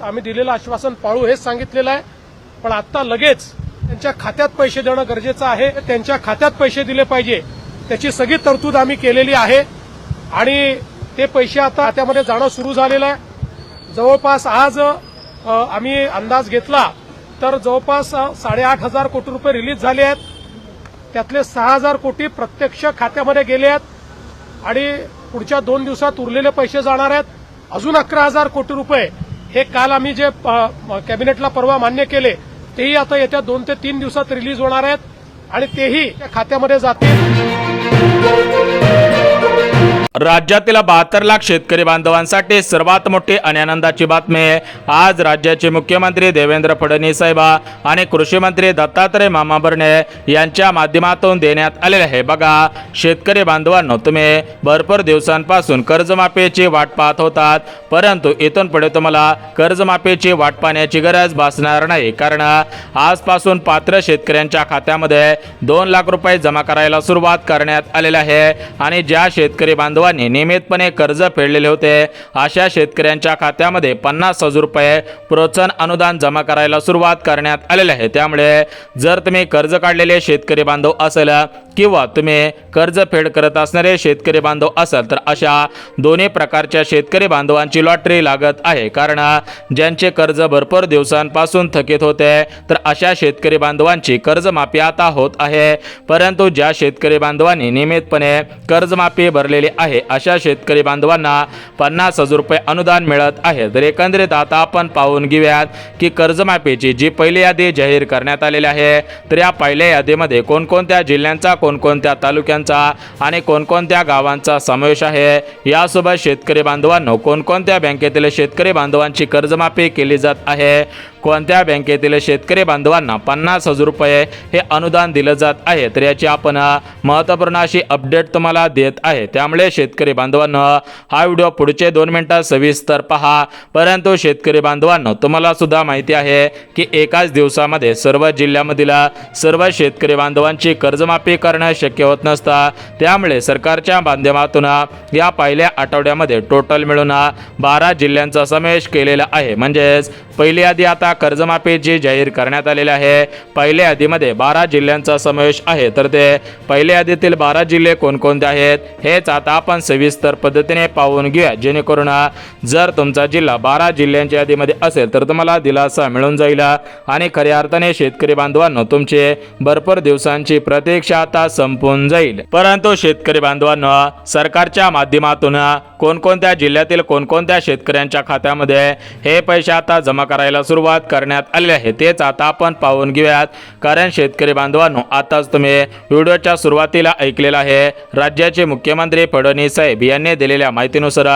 आम्ही दिलेलं आश्वासन पाळू हेच सांगितलेलं आहे। पण आता लगेच त्यांच्या खात्यात पैसे देणं गरजेचं आहे। त्यांच्या खात्यात पैसे दिले पाहिजे, त्याची सगळी तरतूद आम्ही केलेली आहे आणि ते पैसे आता खात्यामध्ये जाणं सुरू झालेलं आहे। जवळपास आज आम्ही अंदाज घेतला तर जवळपास 8,500 कोटी रुपये रिलीज झाले आहेत। त्यातले 6,000 कोटी प्रत्यक्ष खात्यामध्ये गेले आहेत आणि पुढच्या 2 दिवसात उरलेले पैसे जाणार आहेत। अजून 11,000 कोटी रुपये हे काल आम्ही जे कॅबिनेटला परवा मान्य केले तेही आता येत्या 2 ते 3 दिवसात रिलीज होणार आहेत आणि तेही खात्यामध्ये जातील। राज्यातील 72 लाख शेतकरी बांधवांसाठी सर्वात मोठी आणि आनंदाची बातमी आज राज्याचे मुख्यमंत्री देवेंद्र फडणवीस साहेब आणि कृषी मंत्री दत्तात्रय मामा भरणे यांच्या माध्यमातून देण्यात आलेले आहे। बघा शेतकरी बांधवांनो, तुम्ही भरपूर दिवसांपासून कर्जमाफीची वाट पाहत होतात, परंतु इथून पुढे तुम्हाला कर्जमाफीची वाट पाहण्याची गरज भासणार नाही, कारण आजपासून पात्र शेतकऱ्यांच्या खात्यामध्ये 2 लाख रुपये जमा करायला सुरुवात करण्यात आलेली आहे आणि ज्या शेतकरी बांधवांनी नियमितपणे कर्ज फेडलेले होते अशा शेतकऱ्यांच्या खात्यामध्ये 50,000 रुपये प्रोत्साहन अनुदान जमा करायला सुरुवात करण्यात आलेले आहे। त्यामुळे जर तुम्ही कर्ज काढलेले शेतकरी बांधव असेल किंवा तुम्ही कर्ज फेड करत असणारे शेतकरी बांधव असाल तर अशा दोन्ही प्रकारच्या शेतकरी बांधवांची लॉटरी लागत आहे, कारण ज्यांचे कर्ज भरपूर दिवसांपासून थकीत होते तर अशा शेतकरी बांधवांची कर्जमाफी आता होत आहे। परंतु ज्या शेतकरी बांधवांनी नियमितपणे कर्जमाफी भरलेली आहे अशा शेतकरी बांधवांना 50,000 रुपये अनुदान मिळत आहे। तर एकंदरीत आता आपण पाहून घेऊयात की कर्जमाफीची जी पहिली यादी जाहीर करण्यात आलेली आहे तर या पहिल्या यादीमध्ये कोणकोणत्या जिल्ह्यांचा, कोणकोणत्या तालुक्यांचा आणि कोणकोणत्या गावांचा समावेश आहे। यासोबत शेतकरी बांधवांनो, कोणकोणत्या बँकेतील शेतकरी बांधवांची कर्जमाफी केली जात आहे, कोणत्या बँकेतील शेतकरी बांधवांना 50,000 रुपये हे अनुदान दिलं जात आहे, तर याची आपण महत्त्वपूर्ण अशी अपडेट तुम्हाला देत आहे। त्यामुळे शेतकरी बांधवांनो, हा व्हिडिओ पुढचे 2 मिनिटात सविस्तर पहा। परंतु शेतकरी बांधवांनो, तुम्हाला सुद्धा माहिती आहे की एकाच दिवसामध्ये सर्व जिल्ह्यामधील सर्व शेतकरी बांधवांची कर्जमाफी करणं शक्य होत नसतं। त्यामुळे सरकारच्या माध्यमातून या पहिल्या आठवड्यामध्ये टोटल मिळून 12 जिल्ह्यांचा समावेश केलेला आहे। म्हणजेच पहिली यादी आता कर्जमाफीची जाहीर करण्यात आलेली आहे। पहिल्या यादीमध्ये 12 जिल्ह्यांचा समावेश आहे, तर ते पहिल्या यादीतील 12 जिल्हे कोणकोणते आहेत हेच आता आपण सविस्तर पद्धतीने पाहून घेऊया, जेणेकरून जर तुमचा जिल्हा 12 जिल्ह्यांच्या यादीमध्ये असेल तर तुम्हाला दिलासा मिळून जाईल आणि खऱ्या अर्थाने शेतकरी बांधवांनो, तुमचे भरपूर दिवसांची प्रतीक्षा आता संपून जाईल। परंतु शेतकरी बांधवांनो, सरकारच्या माध्यमातून कोणकोणत्या जिल्ह्यातील कोणकोणत्या शेतकऱ्यांच्या खात्यामध्ये हे पैसे आता जमा करायला सुरुवात करण्यात आले आहे तेच आता आपण पाहून घेऊयात। कारण शेतकरी बांधवांनो, आताच तुम्ही व्हिडिओच्या सुरुवातीला ऐकलेलं आहे, राज्याचे मुख्यमंत्री फडणवीस साहेब यांनी दिलेल्या माहितीनुसार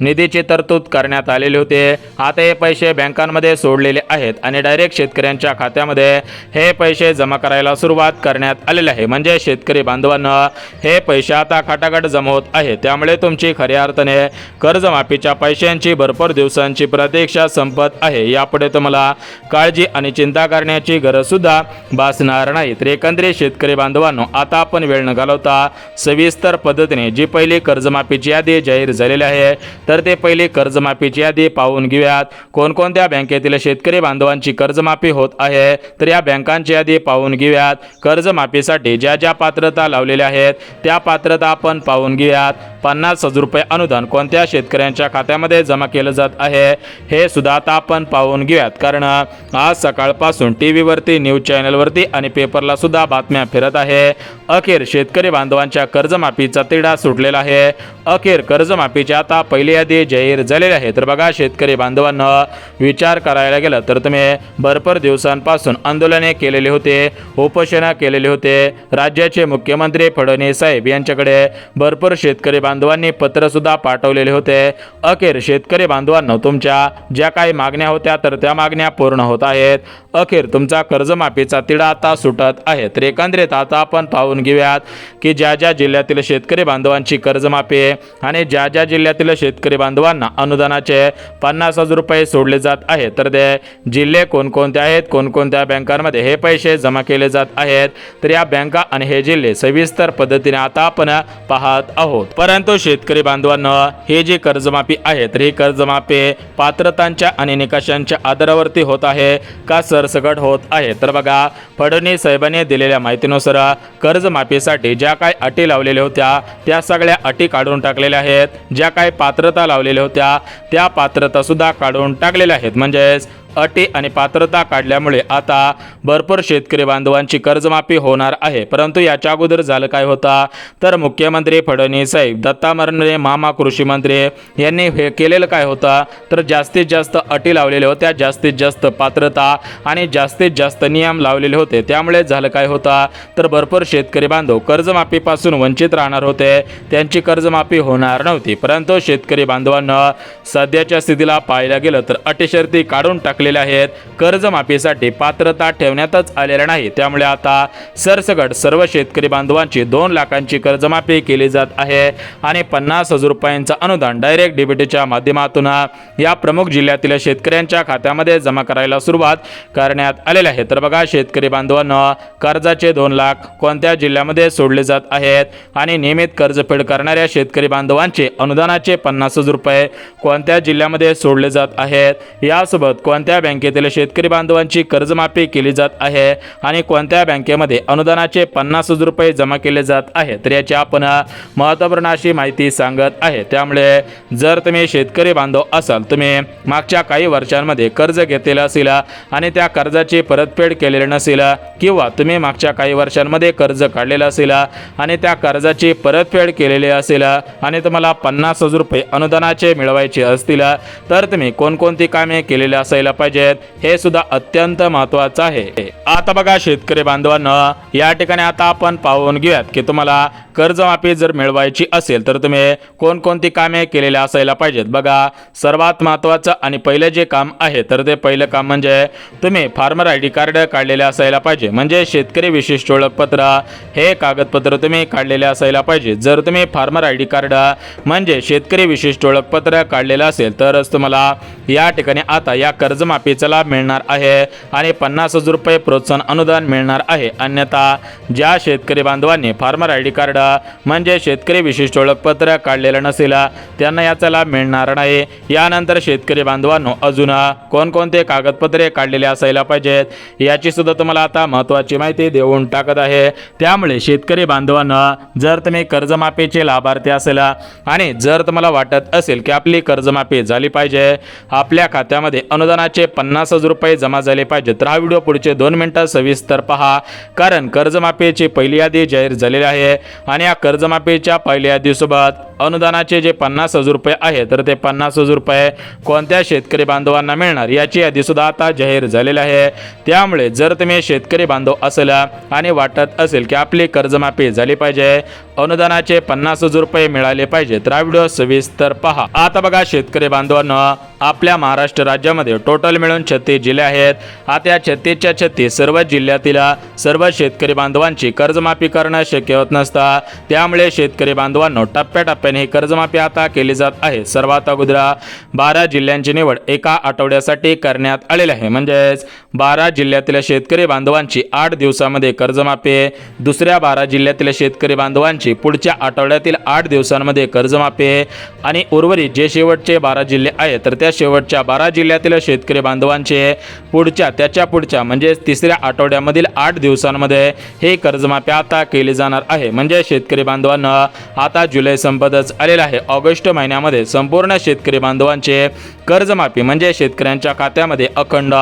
निधीची तरतूद करण्यात आलेली होते। आता हे पैसे बँकांमध्ये सोडलेले आहेत आणि डायरेक्ट शेतकऱ्यांच्या खात्यामध्ये हे पैसे जमा करायला सुरुवात करण्यात आलेले आहे। म्हणजे शेतकरी बांधवांनो, हे पैसे आता खटाखट जमा होत आहे। त्यामुळे तुमची खऱ्या अर्थाने कर्जमाफीच्या पैशांची भरपूर दिवसांची प्रतीक्षा संपत आहे। यापुढे तुम्हाला काळजी आणि चिंता करण्याची गरज सुद्धा भासणार नाही। तर एकंदरीत शेतकरी बांधवांनो, आता आपण वेळ न घालवता सविस्तर पद्धतीने जी पहिली कर्जमाफीची यादी जाहीर झालेली आहे तर ते पहिली कर्जमाफीची यादी पाहून घेऊयात। कोणकोणत्या बँकेतील शेतकरी बांधवांची कर्जमाफी होत आहे तर या बँकांची यादी पाहून घेऊयात। कर्जमाफीसाठी ज्या ज्या पात्रता लावलेल्या आहेत त्या पात्रता आपण पाहून घेऊयात। 50,000 रुपये अनुदान कोणत्या शेतकऱ्यांच्या खात्यामध्ये जमा केलं जात आहे हे सुद्धा आता आपण पाहून घेऊयात, कारण आज सकाळपासून टीव्हीवरती, न्यूज चॅनलवरती आणि पेपरला सुद्धा बातम्या फिरत आहे। अखेर शेतकरी बांधवांच्या कर्जमाफीचा तिढा सुटलेला आहे। अखेर कर्जमाफीची आता पहिली यादी जाहीर झालेली आहे। तर बघा शेतकरी बांधवांनो, विचार करायला गेलं तर तुम्ही भरपूर दिवसांपासून आंदोलने केलेले होते, उपोषण केलेले होते। राज्याचे मुख्यमंत्री फडणवीस साहेब यांच्याकडे भरपूर शेतकरी बांधवांनी पत्र सुद्धा पाठवलेले होते। अखेर शेतकरी बांधवांनो, तुमच्या ज्या काही मागण्या होत्या तर त्या मागण्या पूर्ण होत आहेत। अखेर तुमचा कर्जमाफीचा तिढा आता सुटत आहे। तर एकंदरीत आता आपण पाहून घेऊयात की ज्या ज्या जिल्ह्यातील शेतकरी बांधवांची कर्जमाफी आणि ज्या ज्या जिल्ह्यातील शेतकरी बांधवांना अनुदानाचे 50,000 रुपये सोडले जात आहेत तर ते जिल्हे कोणकोणते आहेत, कोणकोणत्या बँकांमध्ये हे पैसे जमा केले जात आहेत, तर या बँका आणि हे जिल्हे सविस्तर पद्धतीने आता आपण पाहत आहोत। परंतु शेतकरी बांधवांनो, हे जी कर्जमाफी आहे तर ही कर्जमाफी पात्रतांच्या आणि निकषांच्या आधारावरती होत आहे का सरसकट होत आहे? तर बघा, फडणवीस साहेबांनी दिलेल्या माहितीनुसार कर्जमाफीसाठी ज्या काही अटी लावलेल्या होत्या त्या सगळ्या अटी काढून टाकलेल्या आहेत, ज्या काही पात्रता लावलेल्या होत्या त्या पात्रता सुद्धा काढून टाकलेल्या आहेत। म्हणजेच अटी आणि पात्रता काढल्यामुळे आता भरपूर शेतकरी बांधवांची कर्जमाफी होणार आहे। परंतु याच्या अगोदर झालं काय होता तर मुख्यमंत्री फडणवीस साहेब, दत्ता मामा मामा कृषी मंत्री यांनी हे केलेलं काय होतं तर जास्तीत जास्त अटी लावलेल्या होत्या, जास्तीत जास्त पात्रता आणि जास्तीत जास्त नियम लावलेले होते। त्यामुळे झालं काय होता तर भरपूर शेतकरी बांधव कर्जमाफीपासून वंचित राहणार होते, त्यांची कर्जमाफी होणार नव्हती। परंतु शेतकरी बांधवांना सध्याच्या स्थितीला पाहायला गेलं तर अटी शर्ती काढून आहेत, कर्जमाफीसाठी पात्रता ठेवण्यातच आलेल्या नाही। त्यामुळे आता सरसकट सर्व शेतकरी बांधवांची 2 लाखांची कर्जमाफी केली जात आहे आणि 50,000 रुपयांचं अनुदान डायरेक्ट डीबीटीच्या माध्यमातून या प्रमुख जिल्ह्यातील शेतकऱ्यांच्या खात्यामध्ये जमा करायला सुरुवात करण्यात आलेली आहे। तर बघा शेतकरी बांधवांना, कर्जाचे 2 लाख कोणत्या जिल्ह्यामध्ये सोडले जात आहेत आणि नियमित कर्जफेड करणाऱ्या शेतकरी बांधवांचे अनुदानाचे 50,000 रुपये कोणत्या जिल्ह्यामध्ये सोडले जात आहेत, यासोबत कोणत्या बँकेतील शेतकरी बांधवांची कर्जमाफी केली जात आहे आणि कोणत्या बँकेमध्ये अनुदानाचे 50,000 रुपये जमा केले जात आहेत, तर याची आपण महत्त्वपूर्ण अशी माहिती सांगत आहे। त्यामुळे जर तुम्ही शेतकरी बांधव असाल, तुम्ही मागच्या काही वर्षांमध्ये कर्ज घेतलेलं असेल आणि त्या कर्जाची परतफेड केलेली नसेल, किंवा तुम्ही मागच्या काही वर्षांमध्ये कर्ज काढलेलं असेल आणि त्या कर्जाची परतफेड केलेली असेल आणि तुम्हाला 50,000 रुपये अनुदानाचे मिळवायचे असतील, तर तुम्ही कोणकोणती कामे केलेली असायला पाहिजेत हे सुद्धा अत्यंत महत्त्वाचं आहे। आता बघा शेतकरी बांधवांनो, या ठिकाणी आता आपण पाहून घेऊयात की तुम्हाला कर्जमाफी जर मिळवायची असेल तर तुम्ही कोणकोणती कामे केलेली असायला पाहिजेत। बघा, सर्वात महत्त्वाचं आणि पहिले जे काम आहे तर ते पहिलं काम म्हणजे तुम्ही फार्मर ID कार्ड काढलेले असायला पाहिजे। म्हणजे शेतकरी विशिष्ट ओळखपत्र हे कागदपत्र तुम्ही काढलेले असायला पाहिजे। जर तुम्ही फार्मर ID कार्ड म्हणजे शेतकरी विशिष्ट ओळखपत्र काढलेलं असेल तरच तुम्हाला या ठिकाणी आता या कर्जमाफीचा लाभ मिळणार आहे आणि 50,000 रुपये प्रोत्साहन अनुदान मिळणार आहे। अन्यथा ज्या शेतकरी बांधवांनी फार्मर ID कार्ड म्हणजे शेतकरी विशिष्ट ओळखपत्र काढलेलं नसेल त्यांना याचा लाभ मिळणार नाही। यानंतर शेतकरी बांधवांनो, अजून कोणकोणते कागदपत्रे काढलेले असायला पाहिजेत याची सुद्धा तुम्हाला आता महत्त्वाची माहिती देऊन टाकत आहे। त्यामुळे शेतकरी बांधवांनो, जर तुम्ही कर्जमाफीचे लाभार्थी असेल आणि जर तुम्हाला वाटत असेल की आपली कर्जमाफी झाली पाहिजे, आपल्या खात्यामध्ये अनुदानाचे 50,000 रुपये जमा झाले पाहिजे, तर हा व्हिडिओ पुढचे 2 मिनिटं सविस्तर पहा, कारण कर्जमाफीची पहिली यादी जाहीर झालेली आहे आणि या कर्जमाफीच्या पहिल्या यादीसोबत अनुदानाचे जे 50,000 रुपये आहे तर ते 50,000 रुपये कोणत्या शेतकरी बांधवांना मिळणार याची यादी सुद्धा आता जाहीर झालेली आहे। त्यामुळे जर तुम्ही शेतकरी बांधव असेल आणि वाटत असेल की आपली कर्जमाफी झाली पाहिजे, अनुदानाचे 50,000 रुपये मिळाले पाहिजे, तर हा व्हिडिओ सविस्तर पहा। आता बघा शेतकरी बांधवांनो, आपल्या महाराष्ट्र राज्यामध्ये टोटल मिळून 36 जिल्हे आहेत। आता या 36च्या 36 सर्व जिल्ह्यातील सर्व शेतकरी बांधवांची कर्जमाफी करणं शक्य होत नसतं। त्यामुळे शेतकरी बांधवांनो, टप्प्याटप्प्याने ही कर्जमाफी आता केली जात आहे। सर्वात अगोदर 12 जिल्ह्यांची निवड एका आठवड्यासाठी करण्यात आलेली आहे। म्हणजेच 12 जिल्ह्यातील शेतकरी बांधवांची 8 दिवसामध्ये कर्जमाफी, दुसऱ्या 12 जिल्ह्यातील शेतकरी बांधवांची पुढच्या आठवड्यातील 8 दिवसांमध्ये कर्जमाफी आणि उर्वरित जे शेवटचे 12 जिल्हे आहेत तर त्या शेवटच्या 12 जिल्ह्यातील शेतकरी बांधवांचे त्याच्या पुढच्या म्हणजे तिसऱ्या आठवड्यामधील 8 दिवसांमध्ये हे कर्जमाफी आता केली जाणार आहे। म्हणजे शेतकरी बांधवांना आता जुलै संपतच आलेला आहे। ऑगस्ट महिन्यामध्ये संपूर्ण शेतकरी बांधवांचे कर्जमाफी म्हणजे शेतकऱ्यांच्या खात्यामध्ये अखंड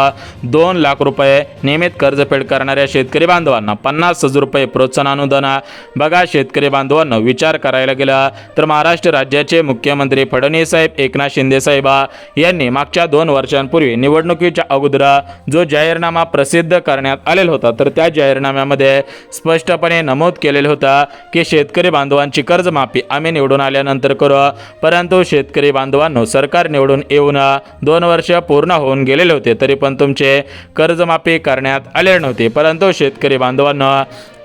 2 लाख रुपये, नियमित कर्जफेड करणाऱ्या शेतकरी बांधवांना 50,000 रुपये प्रोत्साहन अनुदान। बघा शेतकरी बांधवांना, विचार करायला गेला तर महाराष्ट्र राज्याचे मुख्यमंत्री फडणवीस साहेब, एकनाथ शिंदे साहेब यांनी मागच्या 2 वर्षांपूर्वी निवडणुकीच्या अगोदर जो जाहीरनामा प्रसिद्ध करण्यात आलेला होता तर त्या जाहीरनाम्यामध्ये स्पष्टपणे नमूद केलेलं होतं की शेतकरी बांधवांची कर्जमाफी आम्ही निवडून आल्यानंतर करू। परंतु शेतकरी बांधवांनो, सरकार निवडून येऊन 2 वर्ष पूर्ण होऊन गेलेले होते तरी पण तुमचे कर्जमाफी करण्यात आले नव्हते। परंतु शेतकरी बांधवांनो,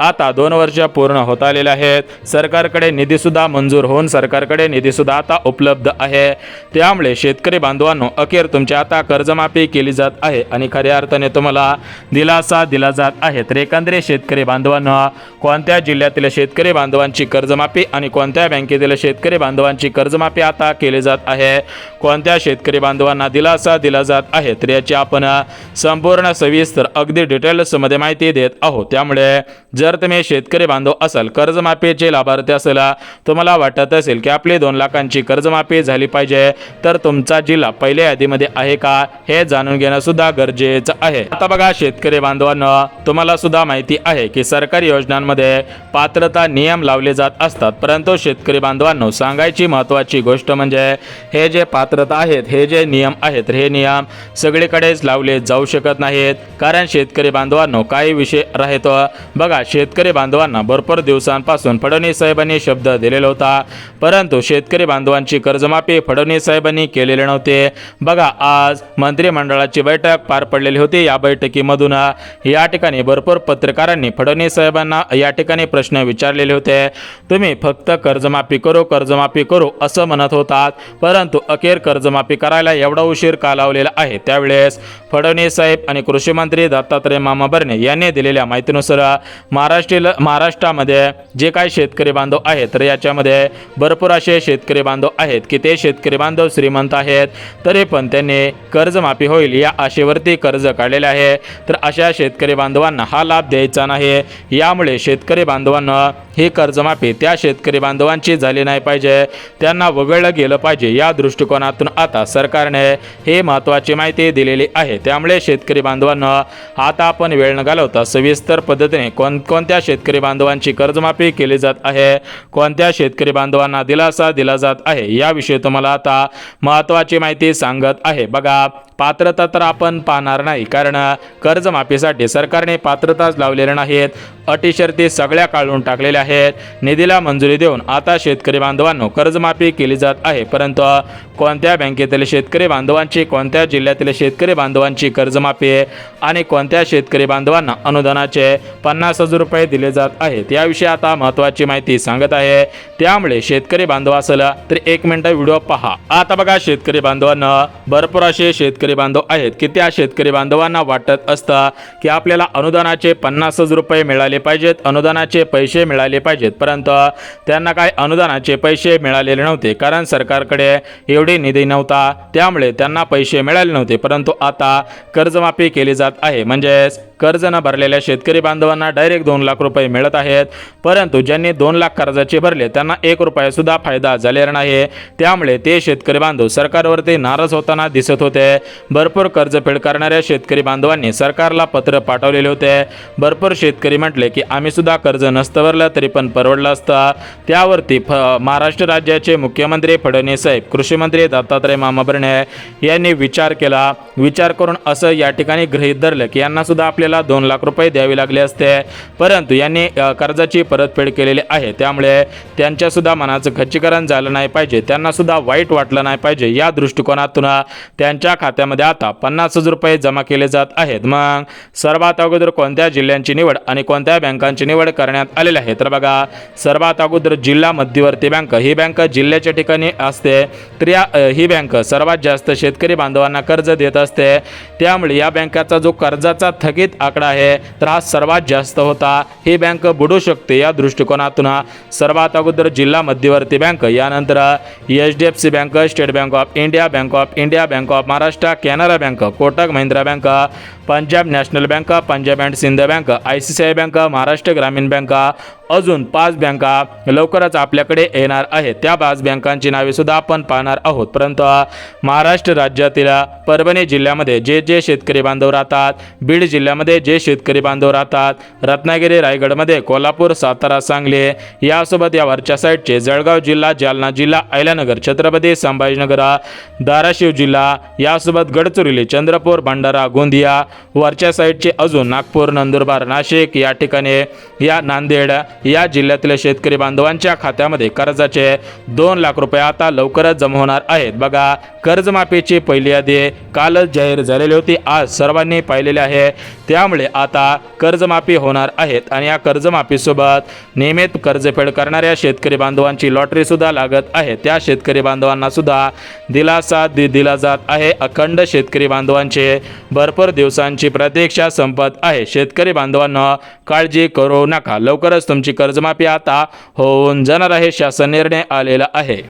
आता 2 वर्ष पूर्ण होत आलेले आहेत. सरकारकडे निधीसुद्धा मंजूर होऊन सरकारकडे निधीसुद्धा आता उपलब्ध आहे. त्यामुळे शेतकरी बांधवांनो, अखेर तुमच्या आता कर्जमाफी केली जात आहे आणि खऱ्या अर्थाने तुम्हाला दिलासा दिला जात आहे. तर एकंदरीत शेतकरी बांधवांनो, कोणत्या जिल्ह्यातील शेतकरी बांधवांची कर्जमाफी आणि कोणत्या बँकेतील शेतकरी बांधवांची कर्जमाफी आता केली जात आहे, कोणत्या शेतकरी बांधवांना दिलासा दिला जात आहे, तर याची आपण संपूर्ण सविस्तर अगदी डिटेल्समध्ये माहिती देत आहोत. त्यामुळे जर तुम्ही शेतकरी बांधव असाल, कर्जमाफीचे लाभार्थी असेल, तुम्हाला वाटत असेल की आपली 2 लाखांची कर्जमाफी झाली पाहिजे, तर तुमचा जिल्हा पहिल्या यादीमध्ये आहे का हे जाणून घेणं सुद्धा गरजेचं आहे. आता बघा शेतकरी बांधवांनो, तुम्हाला सुद्धा माहिती आहे की सरकारी योजनांमध्ये पात्रता नियम लावले जात असतात. परंतु शेतकरी बांधवांनो, सांगायची महत्त्वाची गोष्ट म्हणजे हे जे पात्रता आहेत, हे जे नियम आहेत, हे नियम सगळीकडेच लावले जाऊ शकत नाहीत. कारण शेतकरी बांधवांनो, काही विषय राहतो. बघा, शेतकरी बांधवांना भरपूर दिवसांपासून फडणवीस साहेबांनी शब्द दिलेला होता, परंतु शेतकरी बांधवांची कर्जमाफी फडणवीस साहेबांनी केलेले नव्हते. बघा, आज मंत्रिमंडळाची बैठक पार पडलेली होती. या बैठकीमधून या ठिकाणी भरपूर पत्रकारांनी फडणवीस साहेबांना या ठिकाणी प्रश्न विचारलेले होते. तुम्ही फक्त कर्जमाफी करू असं म्हणत होतात, परंतु अखेर कर्जमाफी करायला एवढा उशीर का लावलेला आहे. त्यावेळेस फडणवीस साहेब आणि कृषी मंत्री दत्तात्रय मामा भरणे यांनी दिलेल्या माहितीनुसार महाराष्ट्रामध्ये जे काही शेतकरी बांधव आहेत, तर याच्यामध्ये भरपूर असे शेतकरी बांधव आहेत की ते शेतकरी बांधव श्रीमंत आहेत, तरी पण त्यांनी कर्जमाफी होईल या आशेवरती कर्ज काढलेले आहे. तर अशा शेतकरी बांधवांना हा लाभ द्यायचा नाही. यामुळे शेतकरी बांधवांना ही कर्जमाफी त्या शेतकरी बांधवांची झाली नाही पाहिजे, त्यांना वगळलं गेलं पाहिजे. या दृष्टिकोनातून आता सरकारने हे महत्त्वाची माहिती दिलेली आहे. त्यामुळे शेतकरी बांधवांना आता आपण वेळ न घालवता सविस्तर पद्धतीने कोणत्या शेतकरी बांधवांची कर्जमाफी केली जात आहे, कोणत्या शेतकरी बांधवांना दिलासा दिला जात आहे, याविषयी तुम्हाला आता महत्त्वाची माहिती सांगत आहे. बघा, पात्रता तर आपण पाहणार नाही, कारण कर्जमाफीसाठी सरकारने पात्रताच लावलेल्या नाहीत. अटी शर्ती सगळ्या काढून टाकलेल्या आहेत. निधीला मंजुरी देऊन आता शेतकरी बांधवांनो कर्जमाफी केली जात आहे, परंतु कोणत्या बँकेतील शेतकरी बांधवांची, कोणत्या जिल्ह्यातील शेतकरी बांधवांची कर्जमाफी आणि कोणत्या शेतकरी बांधवांना अनुदानाचे 50,000 रुपये दिले जात आहेत, याविषयी आता महत्त्वाची माहिती सांगत आहे. त्यामुळे शेतकरी बांधव असेल तर 1 मिनिट व्हिडिओ पहा. आता बघा शेतकरी बांधवांना, भरपूर असे शेतकरी बांधव आहेत की त्या शेतकरी बांधवांना वाटत असतं की आपल्याला अनुदानाचे 50,000 रुपये मिळाले पाहिजेत, अनुदानाचे पैसे मिळाले पाहिजेत, परंतु त्यांना काय अनुदानाचे पैसे मिळालेले नव्हते, कारण सरकारकडे एवढी निधी नव्हता. त्यामुळे त्यांना पैसे मिळाले नव्हते. परंतु आता कर्जमाफी केली जात आहे, म्हणजेच कर्ज न भरलेल्या शेतकरी बांधवांना डायरेक्ट 2 लाख रुपये मिळत आहेत. परंतु ज्यांनी 2 लाख कर्जाचे भरले त्यांना 1 रुपया सुद्धा फायदा झालेला नाही. त्यामुळे ते शेतकरी बांधव सरकारवरती नाराज होताना दिसत होते. भरपूर कर्जफेड करणाऱ्या शेतकरी बांधवांनी सरकारला पत्र पाठवलेले होते. भरपूर शेतकरी म्हटले की आम्ही सुद्धा कर्ज नसतं भरलं तरी पण परवडलं असतं. त्यावरती महाराष्ट्र राज्याचे मुख्यमंत्री फडणवीस साहेब, कृषी मंत्री दत्तात्रय मामा भरणे यांनी विचार केला. विचार करून असं या ठिकाणी गृहीत धरलं की यांना सुद्धा आपल्याला 2 लाख रुपये द्यावे लागले असते, परंतु यांनी कर्जाची परतफेड केलेली आहे. त्यामुळे त्यांच्या सुद्धा मनाचं खच्चीकरण झालं नाही पाहिजे, त्यांना सुद्धा वाईट वाटलं नाही पाहिजे. या दृष्टिकोनातून त्यांच्या खात्यामध्ये आता 50,000 रुपये जमा केले जात आहेत. मग सर्वात अगोदर कोणत्या जिल्ह्यांची निवड आणि कोणत्या बँकांची निवड करण्यात आलेली आहे, तर बघा, सर्वात अगोदर जिल्हा मध्यवर्ती बँक, ही बँक जिल्ह्याच्या ठिकाणी असते. तर ही बँक सर्वात जास्त शेतकरी बांधवांना कर्ज देत असते. त्यामुळे या बँकेचा जो कर्जाचा थकीत आकडा आहे तर हा सर्वात जास्त होता. ही बँक बुडू शकते. या दृष्टिकोनातून सर्वात अगोदर जिल्हा मध्यवर्ती बँक, यानंतर HDFC Bank, State Bank of India, Bank of India, Bank of Maharashtra, Canara Bank, Kotak Mahindra Bank, Punjab National Bank, Punjab and Sind Bank, ICICI Bank, Maharashtra Gramin Bank, अजून 5 बँका लवकरच आपल्याकडे येणार आहेत. त्या 5 बँकांची नावे सुद्धा आपण पाहणार आहोत. परंतु महाराष्ट्र राज्यातील परभणी जिल्ह्यामध्ये जे शेतकरी बांधव राहतात, बीड जिल्ह्यामध्ये जे शेतकरी बांधव राहतात, रत्नागिरी, रायगडमध्ये, कोल्हापूर, सातारा, सांगली, यासोबत या वरच्या साईडचे जळगाव जिल्हा, जालना जिल्हा, अहिल्यानगर, छत्रपती संभाजीनगर, धाराशिव जिल्हा, यासोबत गडचिरोली, चंद्रपूर, भंडारा, गोंदिया, वरच्या साईडचे अजून नागपूर, नंदुरबार, नाशिक, या ठिकाणी या नांदेड, या जिल्ह्यातील शेतकरी बांधवांच्या खात्यामध्ये कर्जाचे 2 लाख रुपये आता लवकरच जमा होणार आहेत। बघा, कर्जमाफीची पहिली यादी कालच जाहीर झालेली होती, आज सर्वांनी पाहिलेली आहे। त्यामुळे आता कर्जमाफी होणार आहेत आणि या कर्जमाफीसोबत नियमित कर्जफेड करणाऱ्या शेतकरी बांधवांची लॉटरी सुद्धा लागत आहे। त्या शेतकरी बांधवांना सुद्धा दिलासा दिला जात आहे। अखंड शेतकरी बांधवांचे भरपूर दिवसांची प्रतीक्षा संपत आहे। शेतकरी बांधवांना काळजी करू नका, लवकरच तुमची कर्जमाफी आता होऊन जाणार आहे। शासन निर्णय आलेला आहे।